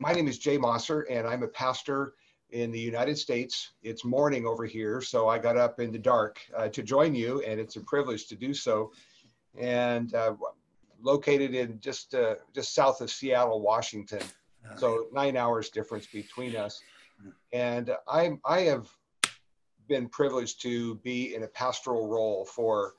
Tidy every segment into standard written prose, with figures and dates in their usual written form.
My name is Jay Mosser, and I'm a pastor in the United States. It's morning over here, so I got up in the dark to join you, and it's a privilege to do so. And located in just south of Seattle, Washington, so 9 hours difference between us. And I have been privileged to be in a pastoral role for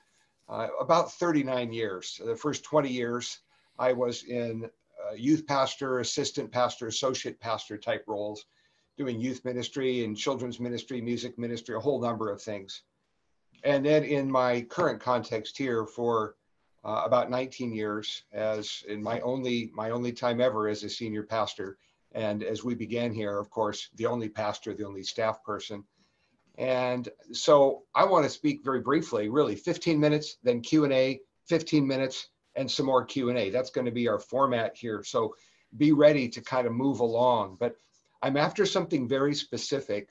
about 39 years. The first 20 years, I was in youth pastor, assistant pastor, associate pastor type roles, doing youth ministry and children's ministry, music ministry, a whole number of things. And then in my current context here for about 19 years, as in my only time ever as a senior pastor. And as we began here, of course, the only pastor, the only staff person. And so I want to speak very briefly, really 15 minutes, then Q&A, 15 minutes, and some more Q&A. That's going to be our format here. So be ready to kind of move along. But I'm after something very specific,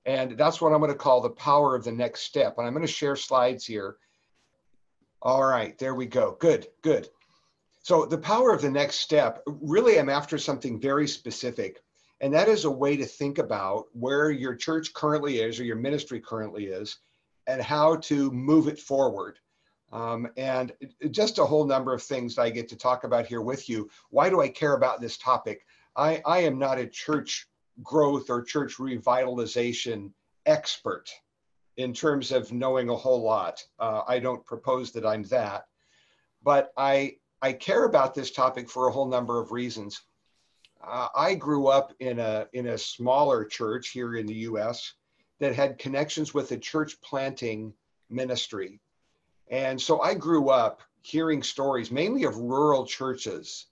and that's what I'm going to call the power of the next step. And I'm going to share slides here. All right, there we go. Good, good. So the power of the next step, really I'm after something very specific. And that is a way to think about where your church currently is or your ministry currently is and how to move it forward. And just a whole number of things that I get to talk about here with you. Why do I care about this topic? I am not a church growth or church revitalization expert in terms of knowing a whole lot. I don't propose that I'm that, but I care about this topic for a whole number of reasons. I grew up in a smaller church here in the U.S. that had connections with a church planting ministry. And so I grew up hearing stories mainly of rural churches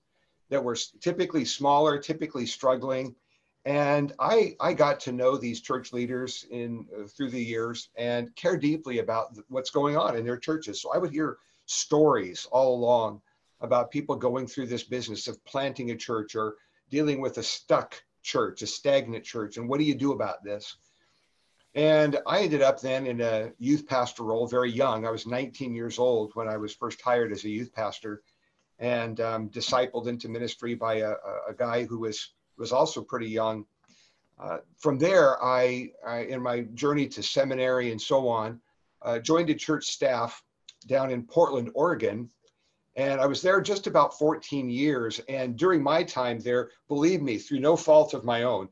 that were typically smaller, typically struggling. And I got to know these church leaders through the years and care deeply about what's going on in their churches. So I would hear stories all along about people going through this business of planting a church or dealing with a stuck church, a stagnant church. And what do you do about this? And I ended up then in a youth pastor role very young. I was 19 years old when I was first hired as a youth pastor and discipled into ministry by a guy who was also pretty young. From there, I in my journey to seminary and so on, joined a church staff down in Portland, Oregon. And I was there just about 14 years. And during my time there, believe me, through no fault of my own,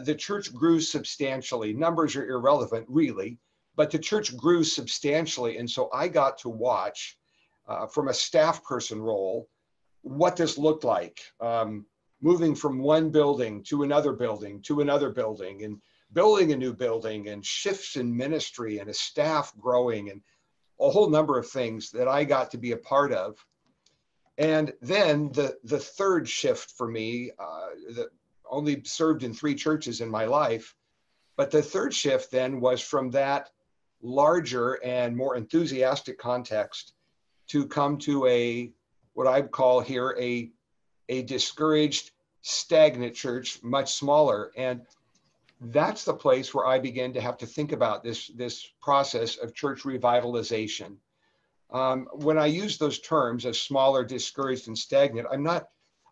the church grew substantially. Numbers are irrelevant, really, but the church grew substantially. And so I got to watch from a staff person role what this looked like. Moving from one building to another building to another building and building a new building and shifts in ministry and a staff growing and a whole number of things that I got to be a part of. And then the third shift for me, that only served in 3 churches in my life, but the third shift then was from that larger and more enthusiastic context to come to what I'd call here a discouraged, stagnant church, much smaller. And that's the place where I began to have to think about this process of church revitalization. When I use those terms of smaller, discouraged, and stagnant,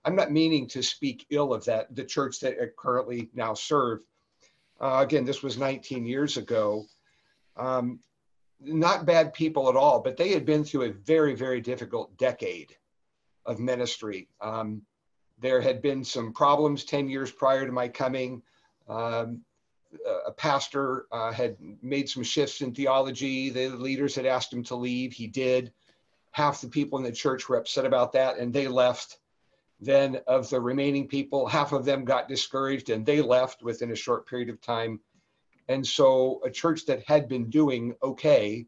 I'm not meaning to speak ill of the church that I currently now serve. Again, this was 19 years ago. Not bad people at all, but they had been through a very, very difficult decade of ministry. There had been some problems 10 years prior to my coming. A pastor had made some shifts in theology. The leaders had asked him to leave. He did. Half the people in the church were upset about that and they left. Then of the remaining people, half of them got discouraged and they left within a short period of time. And so a church that had been doing okay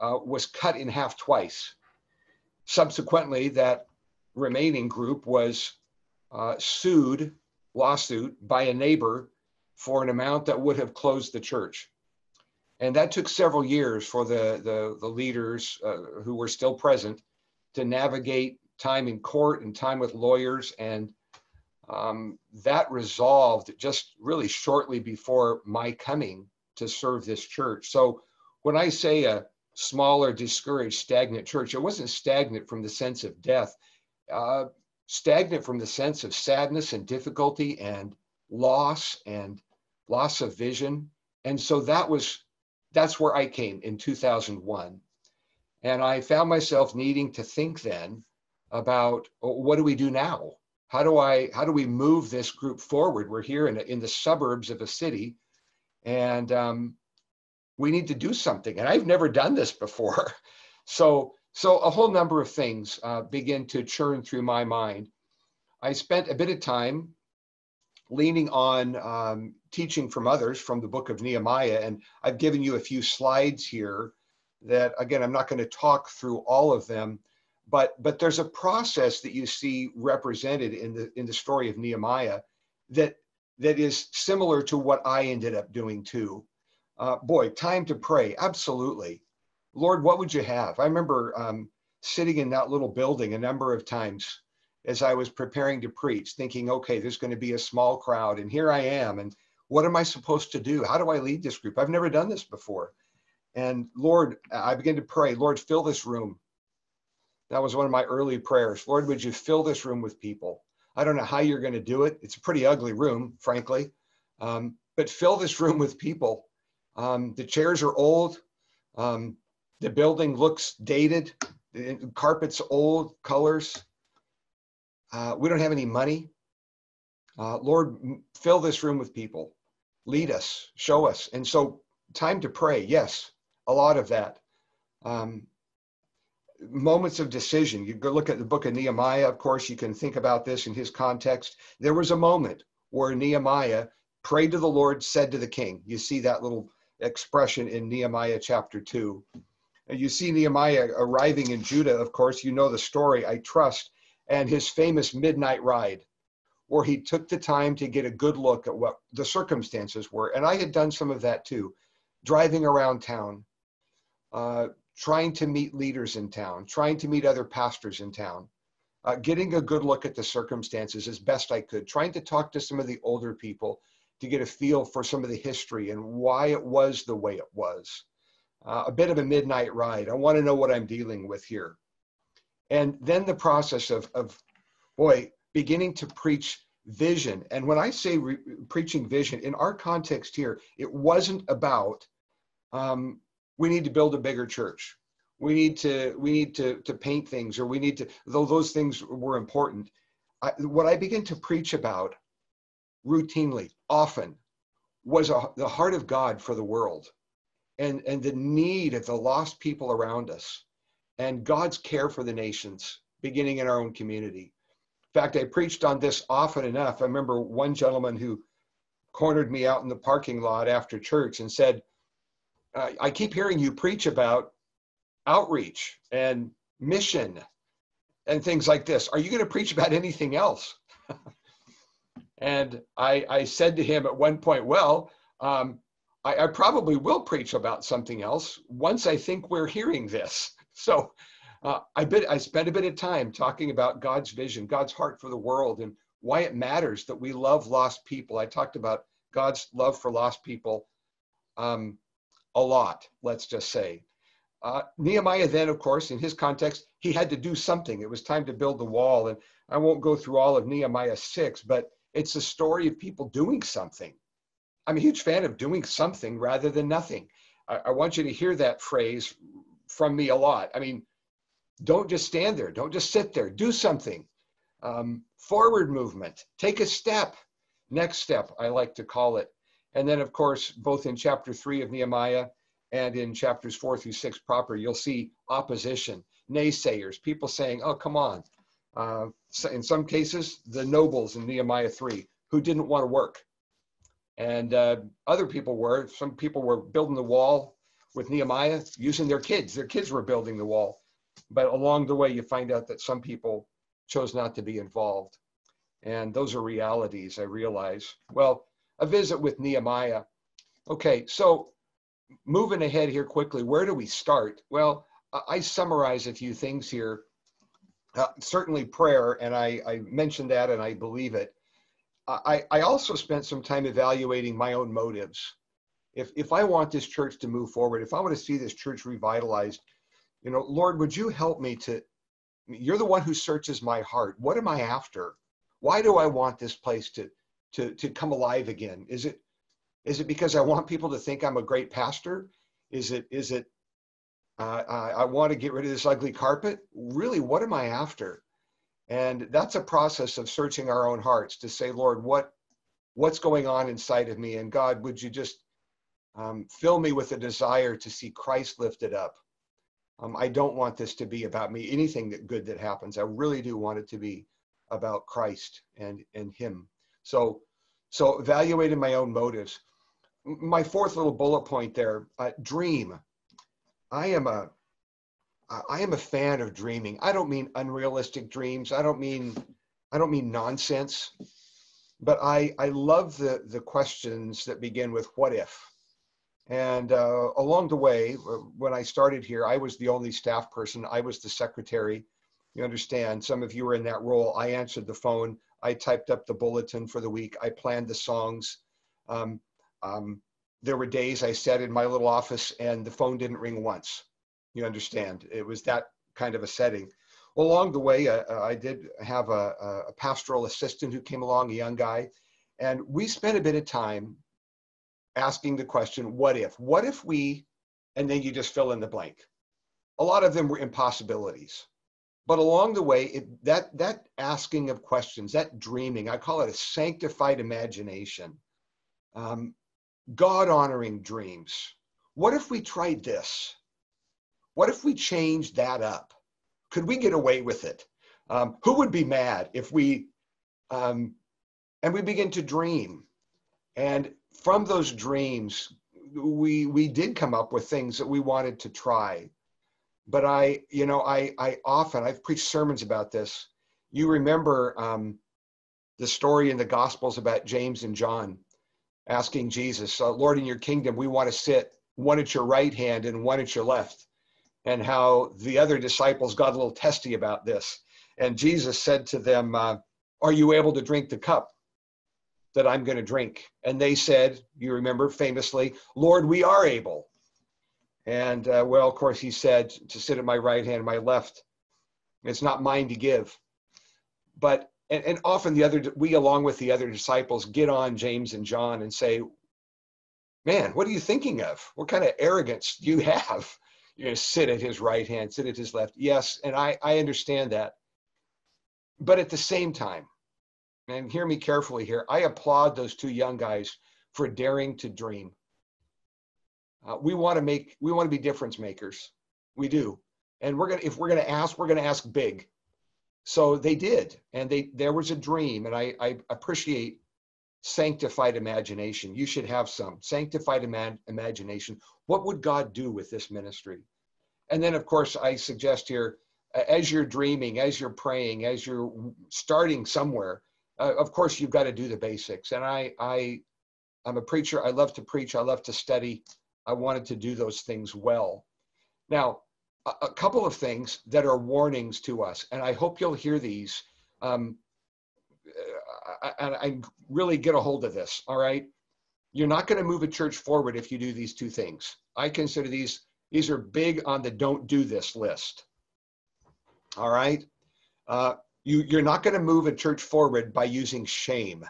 was cut in half twice. Subsequently, that remaining group was sued, lawsuit, by a neighbor for an amount that would have closed the church. And that took several years for the leaders who were still present to navigate time in court and time with lawyers. And that resolved just really shortly before my coming to serve this church. So when I say a smaller, discouraged, stagnant church, it wasn't stagnant from the sense of death. stagnant from the sense of sadness and difficulty and loss of vision. And so that's where I came in 2001. And I found myself needing to think then about, what do we do now? How do we move this group forward? We're here in the suburbs of a city, and we need to do something. And I've never done this before. So a whole number of things begin to churn through my mind. I spent a bit of time leaning on teaching from others from the book of Nehemiah. And I've given you a few slides here that, again, I'm not going to talk through all of them, but there's a process that you see represented in the story of Nehemiah that is similar to what I ended up doing too. Time to pray. Absolutely. Lord, what would you have? I remember sitting in that little building a number of times as I was preparing to preach, thinking, okay, there's going to be a small crowd, and here I am, and what am I supposed to do? How do I lead this group? I've never done this before. And Lord, I began to pray, Lord, fill this room. That was one of my early prayers. Lord, would you fill this room with people? I don't know how you're going to do it. It's a pretty ugly room, frankly, but fill this room with people. The chairs are old. The building looks dated. The carpet's old, colors. We don't have any money. Lord, fill this room with people. Lead us, show us. And so time to pray. Yes, a lot of that. Moments of decision. You go look at the book of Nehemiah. Of course, you can think about this in his context. There was a moment where Nehemiah prayed to the Lord, said to the king. You see that little expression in Nehemiah chapter 2. And you see Nehemiah arriving in Judah. Of course, you know the story, I trust, and his famous midnight ride, where he took the time to get a good look at what the circumstances were. And I had done some of that too, driving around town, trying to meet leaders in town, trying to meet other pastors in town, getting a good look at the circumstances as best I could, trying to talk to some of the older people to get a feel for some of the history and why it was the way it was. A bit of a midnight ride. I want to know what I'm dealing with here. And then the process of beginning to preach vision. And when I say preaching vision, in our context here, it wasn't about, we need to build a bigger church. We need to paint things, or though those things were important. What I began to preach about routinely, often, was the heart of God for the world, and the need of the lost people around us, and God's care for the nations, beginning in our own community. In fact, I preached on this often enough. I remember one gentleman who cornered me out in the parking lot after church and said, I keep hearing you preach about outreach and mission and things like this. Are you going to preach about anything else? And I said to him at one point, I probably will preach about something else once I think we're hearing this. So I spent a bit of time talking about God's vision, God's heart for the world, and why it matters that we love lost people. I talked about God's love for lost people a lot, let's just say. Nehemiah then, of course, in his context, he had to do something. It was time to build the wall. And I won't go through all of Nehemiah 6, but it's a story of people doing something. I'm a huge fan of doing something rather than nothing. I want you to hear that phrase from me a lot. I mean, don't just stand there. Don't just sit there. Do something. Forward movement. Take a step. Next step, I like to call it. And then, of course, both in chapter 3 of Nehemiah and in chapters 4 through 6 proper, you'll see opposition, naysayers, people saying, oh, come on. So in some cases, the nobles in Nehemiah 3 who didn't want to work. And other people were. Some people were building the wall with Nehemiah using their kids. Their kids were building the wall. But along the way, you find out that some people chose not to be involved. And those are realities, I realize. Well, a visit with Nehemiah. Okay, so moving ahead here quickly, where do we start? Well, I summarize a few things here. Certainly prayer, and I mentioned that and I believe it. I also spent some time evaluating my own motives. If I want this church to move forward, if I want to see this church revitalized, Lord, would you help me to You're the one who searches my heart. What am I after? Why do I want this place to come alive again? Is it because I want people to think I'm a great pastor? Is it I want to get rid of this ugly carpet? Really, what am I after? And that's a process of searching our own hearts to say, Lord, what's going on inside of me? And God, would you just fill me with a desire to see Christ lifted up? I don't want this to be about me. Anything good that happens, I really do want it to be about Christ and him. So evaluating my own motives. My fourth little bullet point there, dream. I am a fan of dreaming. I don't mean unrealistic dreams. I don't mean nonsense, but I love the questions that begin with what if. And along the way, when I started here, I was the only staff person. I was the secretary. You understand, some of you were in that role. I answered the phone. I typed up the bulletin for the week. I planned the songs. There were days I sat in my little office and the phone didn't ring once. You understand, it was that kind of a setting. Well, along the way, I did have a pastoral assistant who came along, a young guy, and we spent a bit of time asking the question, what if we, and then you just fill in the blank. A lot of them were impossibilities. But along the way, that asking of questions, that dreaming, I call it a sanctified imagination, God-honoring dreams. What if we tried this? What if we changed that up? Could we get away with it? Who would be mad if we, and we begin to dream. And from those dreams, we did come up with things that we wanted to try. But I've preached sermons about this. You remember the story in the Gospels about James and John asking Jesus, Lord, in your kingdom, we want to sit one at your right hand and one at your left. And how the other disciples got a little testy about this. And Jesus said to them, are you able to drink the cup that I'm going to drink? And they said, you remember famously, Lord, we are able. And well, of course, he said to sit at my right hand and my left. It's not mine to give. But, and often we, along with the other disciples, get on James and John and say, man, what are you thinking of? What kind of arrogance do you have? You're going to sit at his right hand, sit at his left. Yes, and I understand that. But at the same time, and hear me carefully here, I applaud those two young guys for daring to dream. We want to be difference makers. We do. And if we're going to ask big. So they did, and there was a dream, and I appreciate sanctified imagination. You should have some sanctified imagination. What would God do with this ministry? And then, of course, I suggest here, as you're dreaming, as you're praying, as you're starting somewhere, of course, you've got to do the basics. And I'm a preacher. I love to preach. I love to study. I wanted to do those things well. Now, a couple of things that are warnings to us, and I hope you'll hear these. I really get a hold of this, all right? You're not going to move a church forward if you do these two things. I consider these are big on the don't do this list, all right? You're not going to move a church forward by using shame.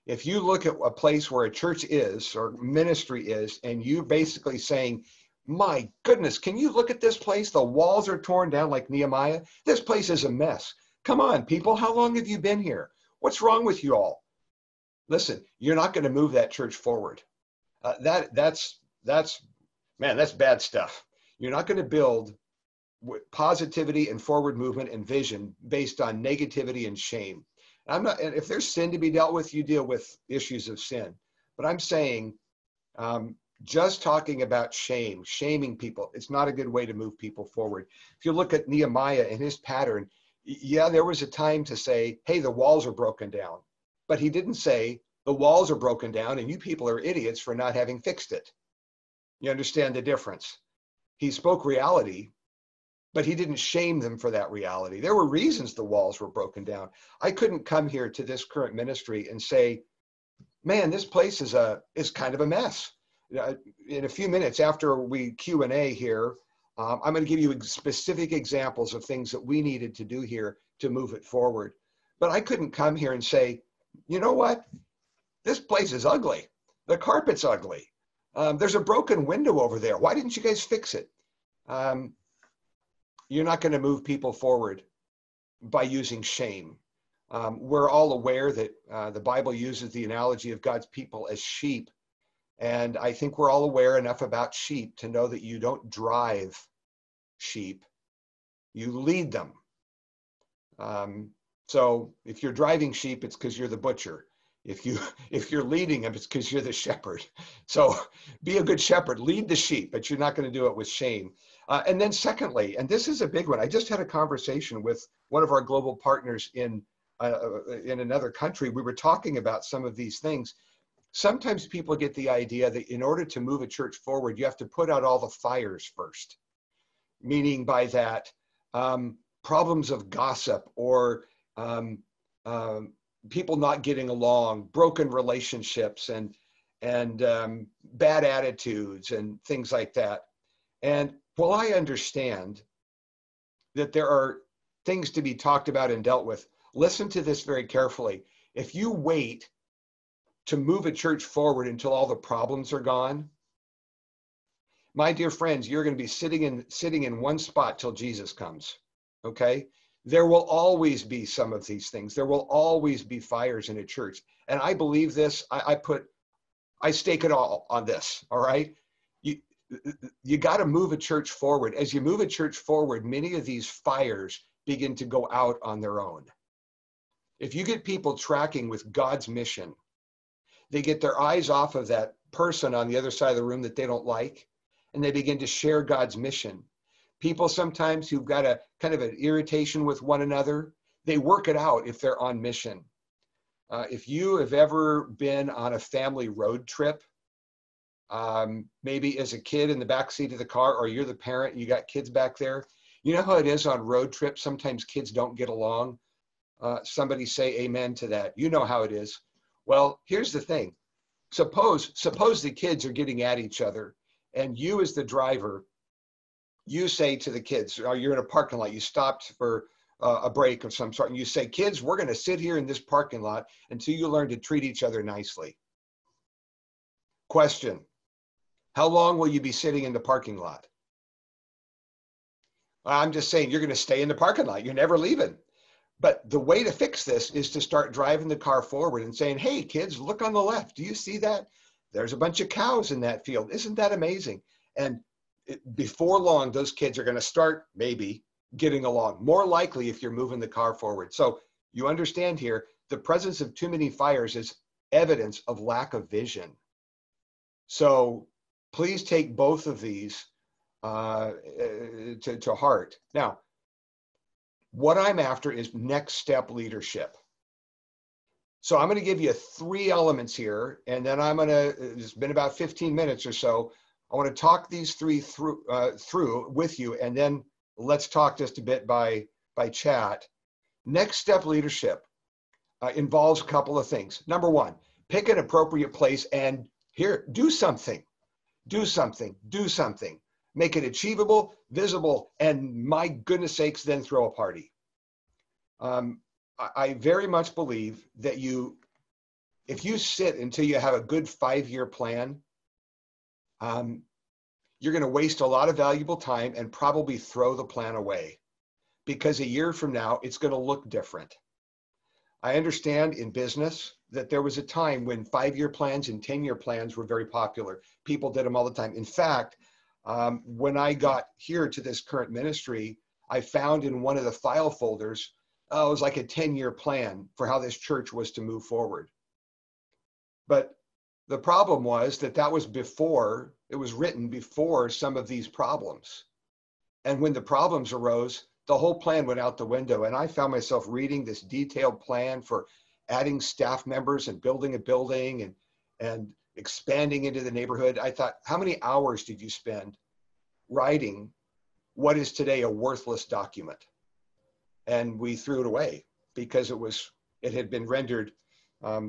If you look at a place where a church is or ministry is, and you basically saying, my goodness, can you look at this place? The walls are torn down like Nehemiah. This place is a mess. Come on, people, how long have you been here? What's wrong with you all? Listen, you're not going to move that church forward. That's bad stuff. You're not going to build positivity and forward movement and vision based on negativity and shame. And if there's sin to be dealt with, you deal with issues of sin. But I'm saying, just talking about shaming people, it's not a good way to move people forward. If you look at Nehemiah and his pattern, yeah, there was a time to say, hey, the walls are broken down. But he didn't say, the walls are broken down and you people are idiots for not having fixed it. You understand the difference? He spoke reality, but he didn't shame them for that reality. There were reasons the walls were broken down. I couldn't come here to this current ministry and say, man, this place is kind of a mess. In a few minutes after we Q&A here, I'm going to give you specific examples of things that we needed to do here to move it forward. But I couldn't come here and say, you know what? This place is ugly. The carpet's ugly. There's a broken window over there. Why didn't you guys fix it? You're not going to move people forward by using shame. We're all aware that the Bible uses the analogy of God's people as sheep. And I think we're all aware enough about sheep to know that you don't drive sheep, you lead them. So if you're driving sheep, it's because you're the butcher. If you're leading them, it's because you're the shepherd. So be a good shepherd, lead the sheep, but you're not going to do it with shame. And then secondly, and this is a big one, I just had a conversation with one of our global partners in another country. We were talking about some of these things. Sometimes people get the idea that in order to move a church forward, you have to put out all the fires first. Meaning by that, problems of gossip or people not getting along, broken relationships and bad attitudes and things like that. And while I understand that there are things to be talked about and dealt with, listen to this very carefully. If you wait to move a church forward until all the problems are gone, my dear friends, you're going to be sitting in one spot till Jesus comes, okay? There will always be some of these things. There will always be fires in a church. And I believe this, I stake it all on this, all right? You got to move a church forward. As you move a church forward, many of these fires begin to go out on their own. If you get people tracking with God's mission, they get their eyes off of that person on the other side of the room that they don't like, and they begin to share God's mission. People sometimes who've got a kind of an irritation with one another, they work it out if they're on mission. If you have ever been on a family road trip, maybe as a kid in the back seat of the car, or you're the parent and you got kids back there, you know how it is on road trips. Sometimes kids don't get along. Somebody say amen to that. You know how it is. Well, here's the thing. Suppose the kids are getting at each other, and you as the driver, you say to the kids, or you're in a parking lot, you stopped for a break of some sort, and you say, kids, we're going to sit here in this parking lot until you learn to treat each other nicely. Question, how long will you be sitting in the parking lot? I'm just saying, you're going to stay in the parking lot. You're never leaving. But the way to fix this is to start driving the car forward and saying, hey, kids, look on the left. Do you see that? There's a bunch of cows in that field. Isn't that amazing? And before long, those kids are going to start maybe getting along. More likely if you're moving the car forward. So you understand here, the presence of too many fires is evidence of lack of vision. So please take both of these to heart. Now, what I'm after is next step leadership. So I'm going to give you 3 elements here, and then it's been about 15 minutes or so. I want to talk these 3 through with you, and then let's talk just a bit by chat. Next step leadership involves a couple of things. Number 1, pick an appropriate place and do something. Do something. Do something. Make it achievable, visible, and my goodness sakes, then throw a party. I very much believe that if you sit until you have a good 5-year plan, you're going to waste a lot of valuable time and probably throw the plan away, because a year from now, it's going to look different. I understand in business that there was a time when 5-year plans and 10-year plans were very popular. People did them all the time. In fact, when I got here to this current ministry, I found in one of the file folders, it was like a 10-year plan for how this church was to move forward. But the problem was that was before, it was written before some of these problems. And when the problems arose, the whole plan went out the window. And I found myself reading this detailed plan for adding staff members and building a building and expanding into the neighborhood. I thought, how many hours did you spend writing what is today a worthless document? And we threw it away because it had been rendered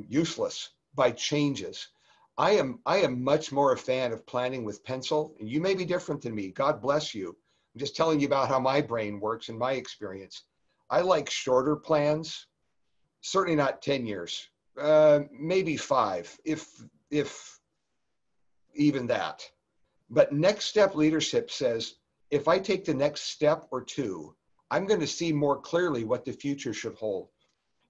useless by changes. I am much more a fan of planning with pencil, and you may be different than me. God bless you. I'm just telling you about how my brain works in my experience. I like shorter plans, certainly not 10 years, maybe 5, if even that. But next step leadership says, if I take the next step or two, I'm going to see more clearly what the future should hold.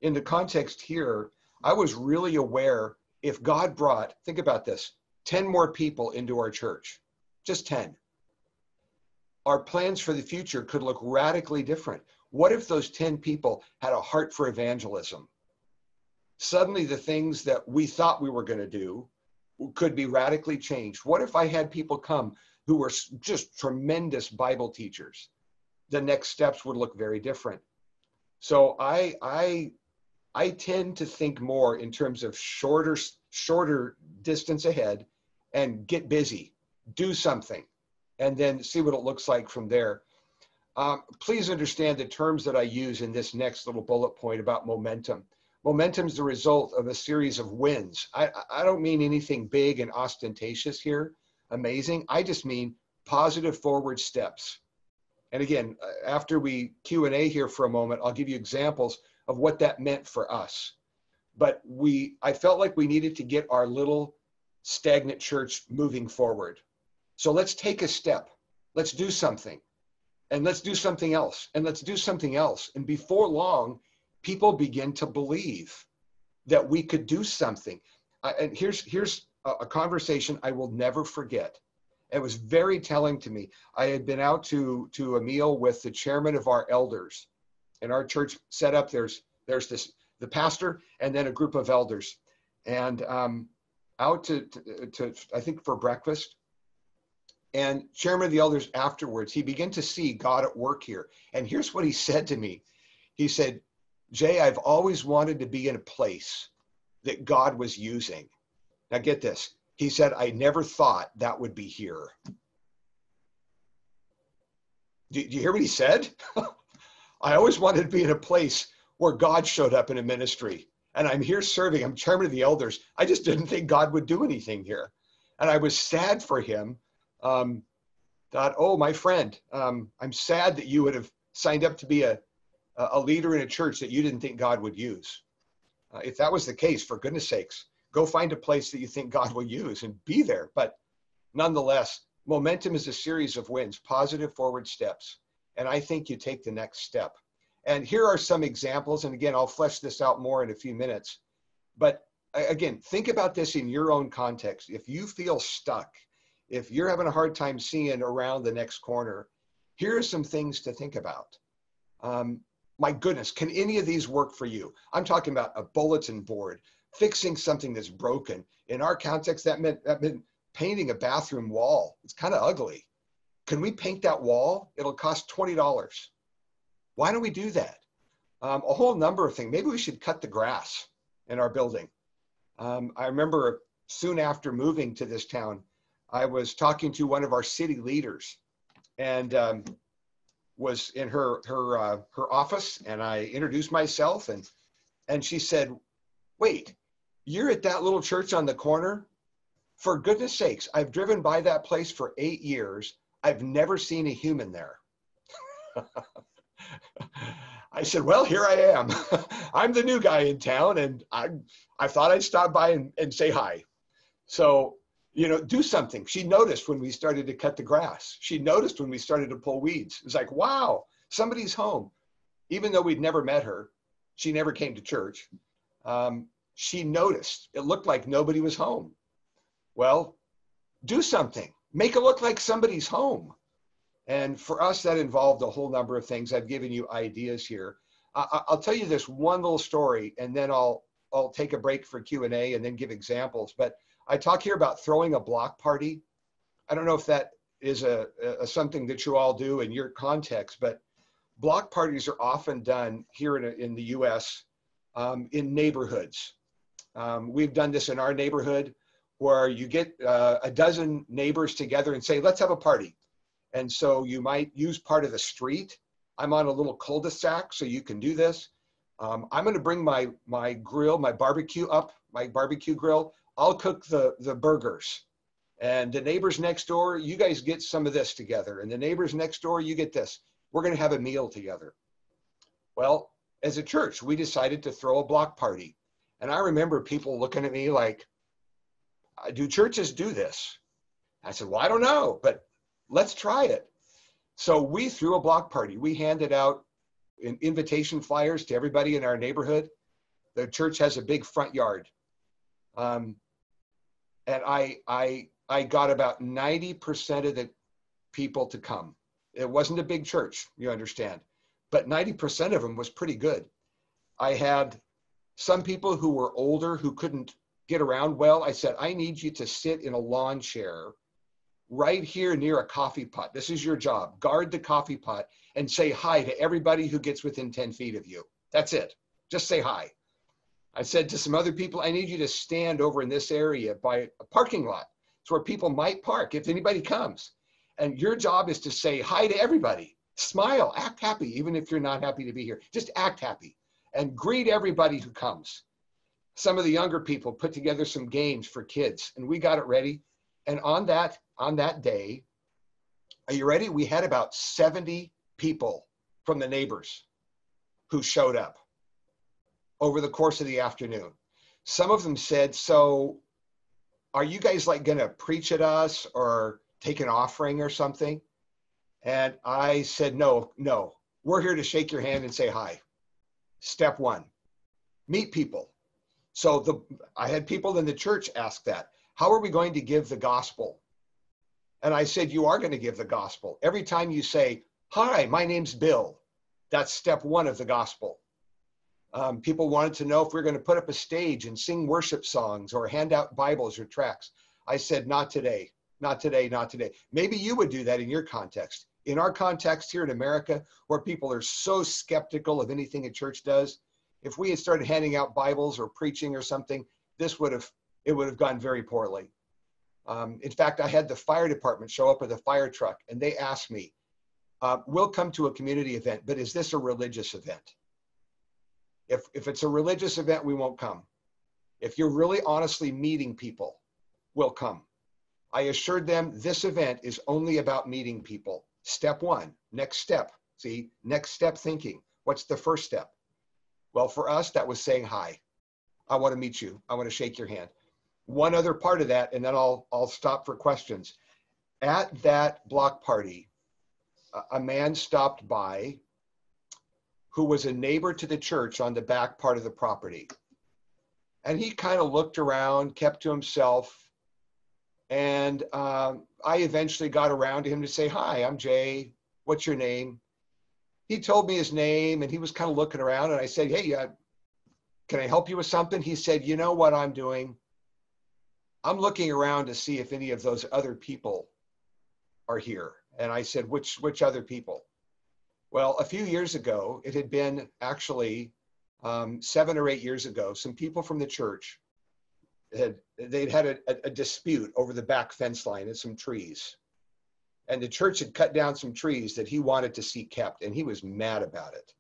In the context here, I was really aware if God brought, think about this, 10 more people into our church, just 10. Our plans for the future could look radically different. What if those 10 people had a heart for evangelism? Suddenly the things that we thought we were going to do could be radically changed. What if I had people come who were just tremendous Bible teachers? The next steps would look very different. So I tend to think more in terms of shorter distance ahead and get busy, do something, and then see what it looks like from there. Please understand the terms that I use in this next little bullet point about momentum. Momentum is the result of a series of wins. I don't mean anything big and ostentatious here, amazing. I just mean positive forward steps. And again, after we Q&A here for a moment, I'll give you examples of what that meant for us. But I felt like we needed to get our little stagnant church moving forward. So let's take a step. Let's do something. And let's do something else. And let's do something else. And before long, people begin to believe that we could do something. And here's a conversation I will never forget. It was very telling to me. I had been out to a meal with the chairman of our elders. In our church setup, there's the pastor and then a group of elders. And out to I think for breakfast. And chairman of the elders afterwards, he began to see God at work here. And here's what he said to me. He said, Jay, I've always wanted to be in a place that God was using. Now get this. He said, I never thought that would be here. Do you hear what he said? I always wanted to be in a place where God showed up in a ministry. And I'm here serving. I'm chairman of the elders. I just didn't think God would do anything here. And I was sad for him. Thought, oh, my friend, I'm sad that you would have signed up to be a leader in a church that you didn't think God would use. If that was the case, for goodness sakes, go find a place that you think God will use and be there. But nonetheless, momentum is a series of wins, positive forward steps. And I think you take the next step. And here are some examples. And again, I'll flesh this out more in a few minutes. But again, think about this in your own context. If you feel stuck, if you're having a hard time seeing around the next corner, here are some things to think about. My goodness, can any of these work for you? I'm talking about a bulletin board, fixing something that's broken. In our context, that meant painting a bathroom wall. It's kind of ugly. Can we paint that wall? It'll cost $20. Why don't we do that? A whole number of things. Maybe we should cut the grass in our building. I remember soon after moving to this town, I was talking to one of our city leaders and was in her office, and I introduced myself, and she said, wait, you're at that little church on the corner? For goodness sakes, I've driven by that place for 8 years. I've never seen a human there. I said, well, here I am. I'm the new guy in town, and I thought I'd stop by and say hi. So, do something. She noticed when we started to cut the grass. She noticed when we started to pull weeds. It's like, wow, somebody's home. Even though we'd never met her, she never came to church. She noticed. It looked like nobody was home. Well, do something. Make it look like somebody's home. And for us, that involved a whole number of things. I've given you ideas here. I'll tell you this one little story, and then I'll take a break for Q&A and then give examples. But I talk here about throwing a block party. I don't know if that is something that you all do in your context, but block parties are often done here in the US in neighborhoods. We've done this in our neighborhood where you get a dozen neighbors together and say, let's have a party. And so you might use part of the street. I'm on a little cul-de-sac, so you can do this. I'm going to bring my grill, my barbecue grill. I'll cook the burgers. And the neighbors next door, you guys get some of this together. And the neighbors next door, you get this. We're going to have a meal together. Well, as a church, we decided to throw a block party. And I remember people looking at me like, do churches do this? I said, well, I don't know, but let's try it. So we threw a block party. We handed out invitation flyers to everybody in our neighborhood. The church has a big front yard. And I got about 90% of the people to come. It wasn't a big church, you understand, but 90% of them was pretty good. I had some people who were older who couldn't get around well. I said, I need you to sit in a lawn chair right here near a coffee pot. This is your job. Guard the coffee pot and say hi to everybody who gets within 10 feet of you. That's it. Just say hi. I said to some other people, I need you to stand over in this area by a parking lot. It's where people might park if anybody comes. And your job is to say hi to everybody. Smile, act happy, even if you're not happy to be here. Just act happy and greet everybody who comes. Some of the younger people put together some games for kids, and we got it ready. And on that day, are you ready? We had about 70 people from the neighbors who showed up over the course of the afternoon. Some of them said, so are you guys like gonna preach at us or take an offering or something? And I said, no, we're here to shake your hand and say hi. Step one, meet people. So I had people in the church ask that, how are we going to give the gospel? And I said, you are going to give the gospel. Every time you say, hi, my name's Bill, that's step one of the gospel. People wanted to know if we were going to put up a stage and sing worship songs or hand out Bibles or tracts. I said, not today, not today, not today. Maybe you would do that in your context. In our context here in America, where people are so skeptical of anything a church does, if we had started handing out Bibles or preaching or something, it would have gone very poorly. In fact, I had the fire department show up with a fire truck, and they asked me, we'll come to a community event, but is this a religious event? If it's a religious event, we won't come. If you're really honestly meeting people, we'll come. I assured them this event is only about meeting people. Step one, next step. See, next step thinking. What's the first step? Well, for us, that was saying hi. I want to meet you. I want to shake your hand. One other part of that, and then I'll stop for questions. At that block party, a man stopped by who was a neighbor to the church on the back part of the property. And he kind of looked around, kept to himself. And I eventually got around to him to say, hi, I'm Jay. What's your name? He told me his name, and he was kind of looking around. And I said, hey, can I help you with something? He said, you know what I'm doing? I'm looking around to see if any of those other people are here. And I said, which other people? Well, a few years ago, it had been actually 7 or 8 years ago, some people from the church, they'd had a dispute over the back fence line and some trees. And the church had cut down some trees that he wanted to see kept, and he was mad about it.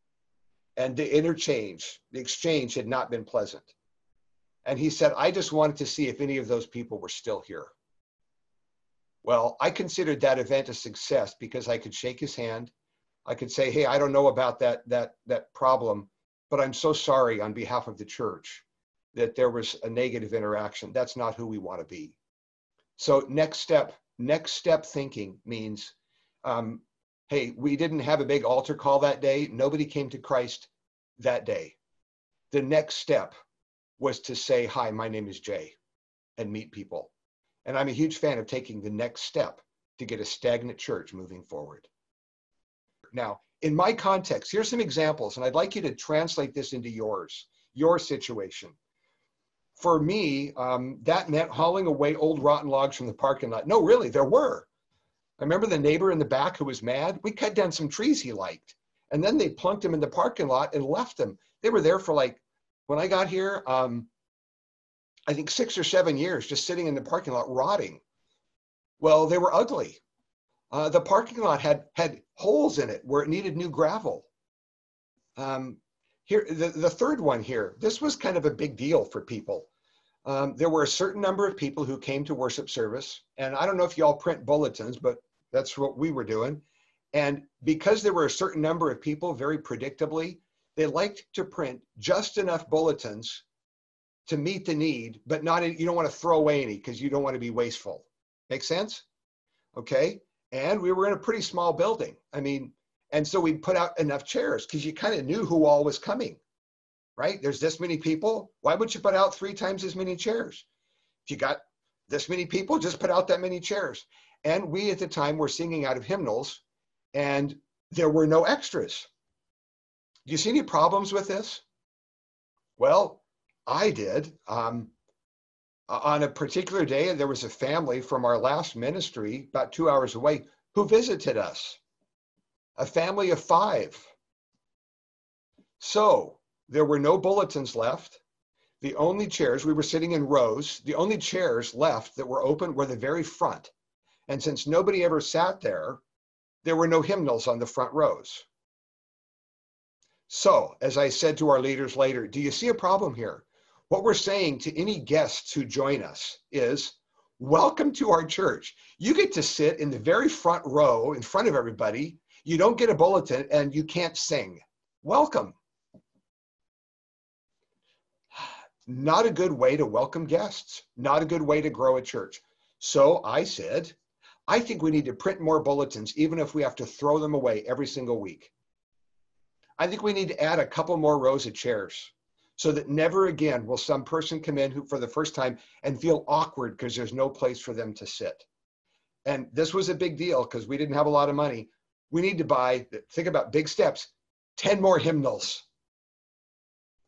And the exchange had not been pleasant. And he said, I just wanted to see if any of those people were still here. Well, I considered that event a success because I could shake his hand. I could say, hey, I don't know about that problem, but I'm so sorry on behalf of the church that there was a negative interaction. That's not who we want to be. So next step thinking means, hey, we didn't have a big altar call that day. Nobody came to Christ that day. The next step was to say, hi, my name is Jay, and meet people. And I'm a huge fan of taking the next step to get a stagnant church moving forward. Now, in my context, here's some examples, and I'd like you to translate this into your situation. For me, that meant hauling away old rotten logs from the parking lot. No, really, there were. I remember the neighbor in the back who was mad. We cut down some trees he liked, and then they plunked them in the parking lot and left them. They were there for when I got here, I think 6 or 7 years, just sitting in the parking lot rotting. Well, they were ugly. The parking lot had holes in it where it needed new gravel. Here, the third one here, this was kind of a big deal for people. There were a certain number of people who came to worship service. And I don't know if y'all print bulletins, but that's what we were doing. And because there were a certain number of people, very predictably, they liked to print just enough bulletins to meet the need, but not, you don't want to throw away any because you don't want to be wasteful. Make sense? Okay. And we were in a pretty small building. I mean, and so we put out enough chairs because you kind of knew who all was coming, right? There's this many people. Why would you put out 3 times as many chairs? If you got this many people, just put out that many chairs. And we at the time were singing out of hymnals and there were no extras. Do you see any problems with this? Well, I did. On a particular day, there was a family from our last ministry about 2 hours away who visited us, a family of 5. So there were no bulletins left. The only chairs, we were sitting in rows, the only chairs left that were open were the very front. And since nobody ever sat there, there were no hymnals on the front rows. So, as I said to our leaders later, do you see a problem here? What we're saying to any guests who join us is, welcome to our church. You get to sit in the very front row in front of everybody. You don't get a bulletin and you can't sing. Welcome. Not a good way to welcome guests. Not a good way to grow a church. So I said, I think we need to print more bulletins, even if we have to throw them away every single week. I think we need to add a couple more rows of chairs so that never again will some person come in who, for the first time and feel awkward because there's no place for them to sit. And this was a big deal because we didn't have a lot of money. We need to buy, think about big steps, 10 more hymnals.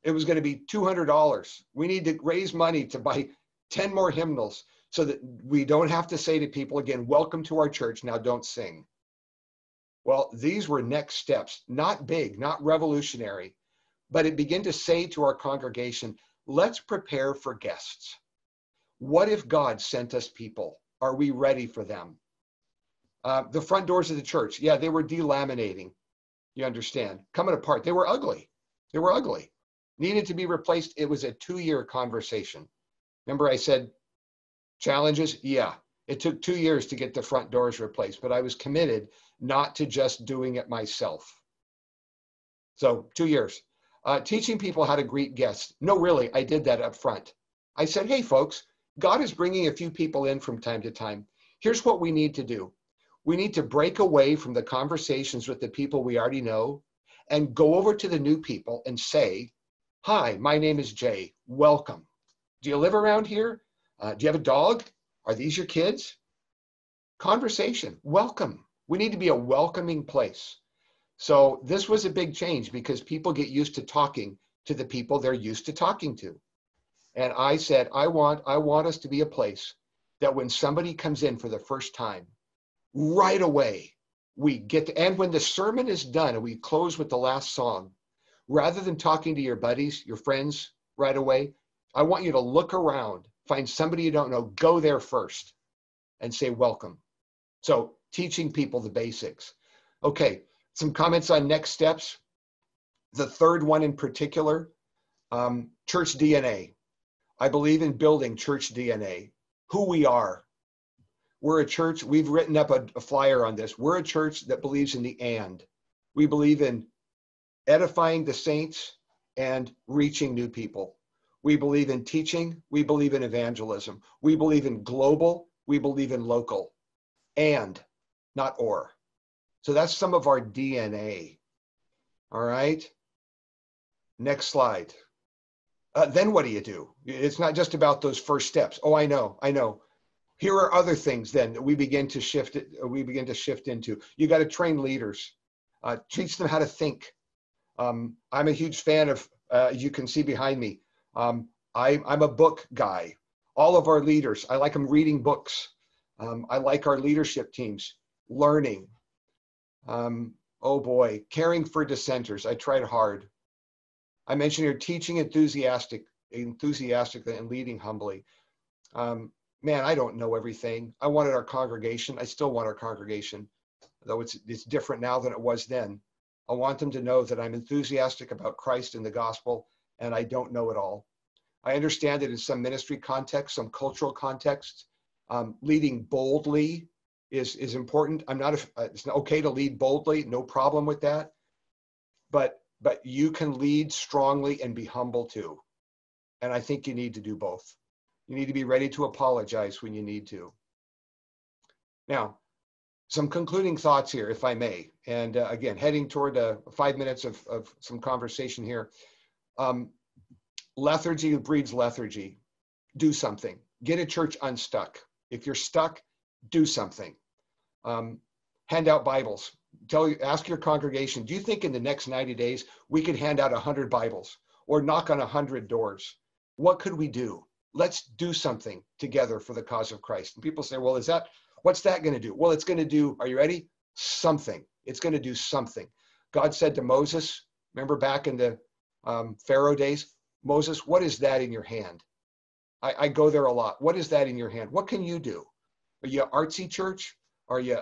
It was going to be $200. We need to raise money to buy 10 more hymnals so that we don't have to say to people again, welcome to our church, now don't sing. Well, these were next steps, not big, not revolutionary, but it began to say to our congregation, let's prepare for guests. What if God sent us people? Are we ready for them? The front doors of the church, yeah, they were delaminating. You understand? Coming apart. They were ugly. They were ugly. Needed to be replaced. It was a 2-year conversation. Remember I said challenges? Yeah. It took 2 years to get the front doors replaced, but I was committed not to just doing it myself. So 2 years. Teaching people how to greet guests. No, really, I did that up front. I said, hey, folks, God is bringing a few people in from time to time. Here's what we need to do. We need to break away from the conversations with the people we already know and go over to the new people and say, hi, my name is Jay. Welcome. Do you live around here? Do you have a dog? Are these your kids? Conversation. Welcome. We need to be a welcoming place. So this was a big change because people get used to talking to the people they're used to talking to. And I said, I want us to be a place that when somebody comes in for the first time, right away, we get to, and when the sermon is done and we close with the last song, rather than talking to your buddies, your friends right away, I want you to look around, find somebody you don't know, go there first and say, welcome. So teaching people the basics. Okay, some comments on next steps. The third one in particular, church DNA. I believe in building church DNA, who we are. We're a church, we've written up a flyer on this. We're a church that believes in the and. We believe in edifying the saints and reaching new people. We believe in teaching. We believe in evangelism. We believe in global. We believe in local. And, not or. So that's some of our DNA. All right. Next slide. Then what do you do? It's not just about those first steps. Oh, I know. Here are other things then that we begin to shift into. You got to train leaders, teach them how to think. I'm a huge fan of, you can see behind me, I'm a book guy. All of our leaders, I like them reading books. I like our leadership teams learning. Oh boy, caring for dissenters. I tried hard. I mentioned here teaching enthusiastically and leading humbly. Man, I don't know everything. I wanted our congregation. I still want our congregation, though it's different now than it was then. I want them to know that I'm enthusiastic about Christ and the gospel, and I don't know it all. I understand that in some ministry contexts, some cultural contexts, leading boldly is important. It's okay to lead boldly, no problem with that. But you can lead strongly and be humble too. And I think you need to do both. You need to be ready to apologize when you need to. Now, some concluding thoughts here, if I may. And again, heading toward 5 minutes of some conversation here. Lethargy breeds lethargy. Do something. Get a church unstuck. If you're stuck, do something. Hand out Bibles. Ask your congregation, do you think in the next 90 days we could hand out 100 Bibles or knock on 100 doors? What could we do? Let's do something together for the cause of Christ. And people say, well, what's that going to do? Well, it's going to do, are you ready? Something. It's going to do something. God said to Moses, remember back in the Pharaoh days, Moses, what is that in your hand? I go there a lot. What is that in your hand? What can you do? Are you an artsy church? Are you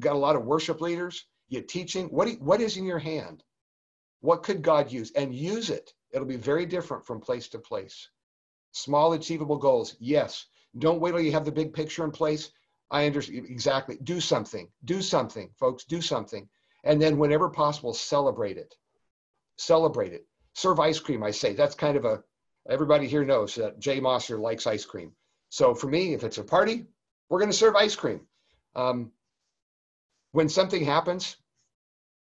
got a lot of worship leaders? You teaching? What is in your hand? What could God use? And use it. It'll be very different from place to place. Small achievable goals. Yes. Don't wait till you have the big picture in place. I understand exactly. Do something. Do something, folks. Do something. And then whenever possible, celebrate it. Celebrate it. Serve ice cream, I say. That's kind of everybody here knows that Jay Mosser likes ice cream. So for me, if it's a party, we're going to serve ice cream. When something happens,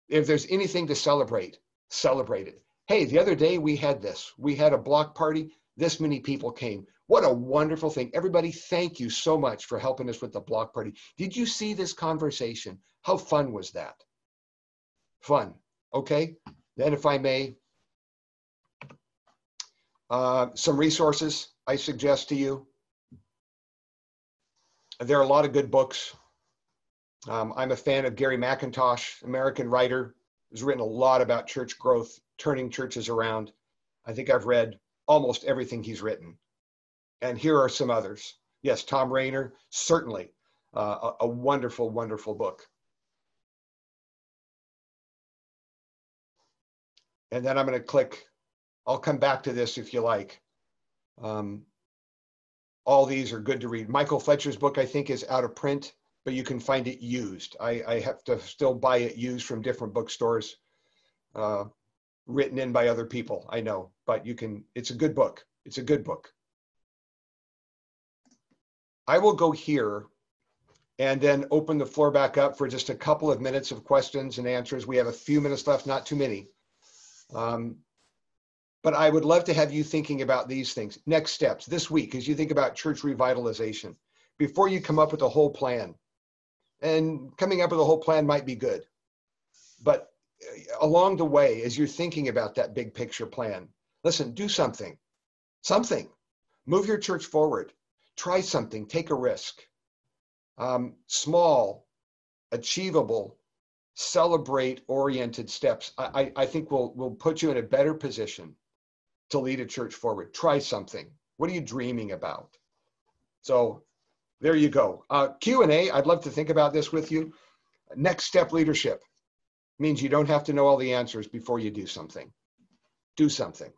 if there's anything to celebrate, celebrate it. Hey, the other day we had this. We had a block party. This many people came. What a wonderful thing. Everybody, thank you so much for helping us with the block party. Did you see this conversation? How fun was that? Fun. Okay. Then if I may, some resources I suggest to you. There are a lot of good books. I'm a fan of Gary McIntosh, American writer, who's written a lot about church growth, turning churches around. I think I've read almost everything he's written. And here are some others. Yes, Tom Rainer, certainly a wonderful, wonderful book. And then I'm going to click. I'll come back to this if you like. All these are good to read. Michael Fletcher's book, I think, is out of print, but you can find it used. I have to still buy it used from different bookstores, written in by other people, I know, but you can, it's a good book. It's a good book. I will go here and then open the floor back up for just a couple of minutes of questions and answers. We have a few minutes left, not too many. But I would love to have you thinking about these things. Next steps this week, as you think about church revitalization, before you come up with a whole plan. And coming up with a whole plan might be good. But along the way, as you're thinking about that big picture plan, listen, do something. Something. Move your church forward. Try something. Take a risk. Small, achievable, celebrate-oriented steps, I think will put you in a better position to lead a church forward. Try something. What are you dreaming about? So there you go. Q&A, I'd love to think about this with you. Next step leadership means you don't have to know all the answers before you do something. Do something.